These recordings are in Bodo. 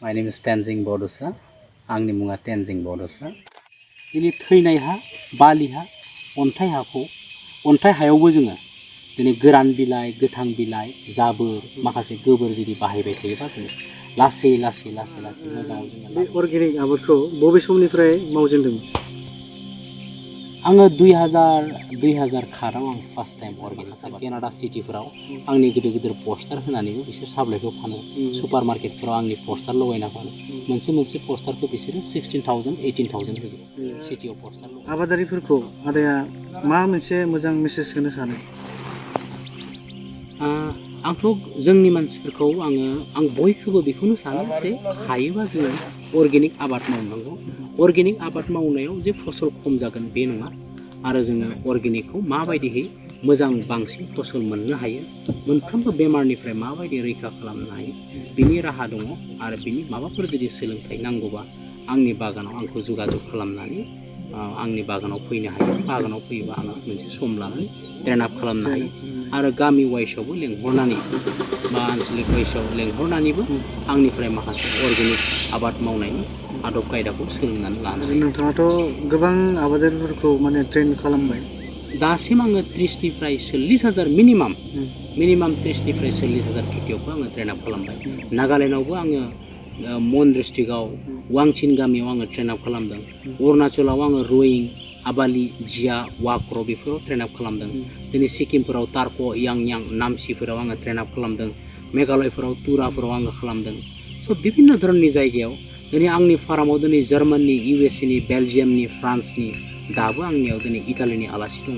My name is Tenzing Bodosa. आंनि मुङा टेनजिं बड'सा। दिनै थैनाय हा, बालि हा, अन्थाइ हाखौ अन्थाइ हायावबो जोङो दिनै गोरान बिलाइ, गोथां बिलाइ, जाबोर माखासे गोबोर जुदि बाहायबाय थायोबा जोङो लासै मोजाङै जोङो बे अर्गेनिक आबादखौ बबे समनिफ्राय मावजेनदोंमोन? आङो 2000 खाराव आं फार्स्ट टाइम अर्गेनिक केनाडा सिटिफोराव आंनि गिदिर गिदिर पस्टार होनानैबो बिसोर साप्लाइखौ फानो। सुपार मार्केटफोराव आंनि पस्टार लगायना फानो। मोनसे पस्टारखौ बिसोरो 16,000 18,000 होयो सिटियाव पस्टार। आबादारिफोरखौ आदाया मा मोनसे मोजां मेसेज होनो सानो? आंथ' जोंनि मानसिफोरखौ आं बयखौबो बेखौनो सानो जे हायोबा जोङो अर्गेनिक आबाद मावनांगौ। अर्गेनिक आबाद मावनायाव जे फसल खम जागोन बे नङा, आरो जोङो अर्गेनिकखौ माबायदिहै मोजां बांसिन फसल मोननो हायो, मोनफ्रोमबो बेमारनिफ्राय माबायदि रैखा खालामनो हायो बिनि राहा दङ। आरो बिनि माबाफोर जुदि सोलोंथाइ नांगौबा आंनि बागानाव आंखौ जगाजग खालामनानै आंनि बागानाव फैनो हायो। बागानाव फैयोबा आङो मोनसे सम लानानै ट्रेन आप खालामनो हायो आरो गामि वाइसआवबो लेंहरनानै बा आन्चलिक वाइसआव लेंहरनानैबो आंनिफ्राय माखासे अर्गेनिक आबाद मावनायनि आदब खायदाखौ सोलोंनानै लानो हायो। नोंथाङाथ' गोबां आबादारिफोरखौ माने ट्रेन खालामबाय। दासिम आङो 30निफ्राय 40,000 मिनिमाम 30निफ्राय 40,000 खेथियकखौ आङो ट्रेन आप खालामबाय। नागालेण्डआवबो आङो मन डिस्ट्रिक्टआव वांचिन गामियाव आङो ट्रेन आप खालामदों। अरुणाचलाव आङो रयिं, आबालि, जिया, वाक्र बेफोराव ट्रेन आप खालामदों। दिनै सिक्किमफोराव तारक, यांयां, नामचिफोराव आङो ट्रेन आप खालामदों। मेघालयफोराव तुराफोराव आङो खालामदों। स' बिभिन्न धरननि जायगायाव दिनै आंनि फार्माव दिनै जार्माननि, इउएसएनि, बेलजियामनि, फ्रान्सनि, दाबो आंनियाव दिनै इटालिनि आलासि दङ।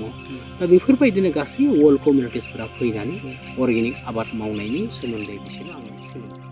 दा बेफोरबायदिनो गासै वर्ल्ड कमिउनिटिसफोरा फैनानै अर्गेनिक आबाद मावनायनि सोमोन्दै बिसोरो आङो सोलोङो।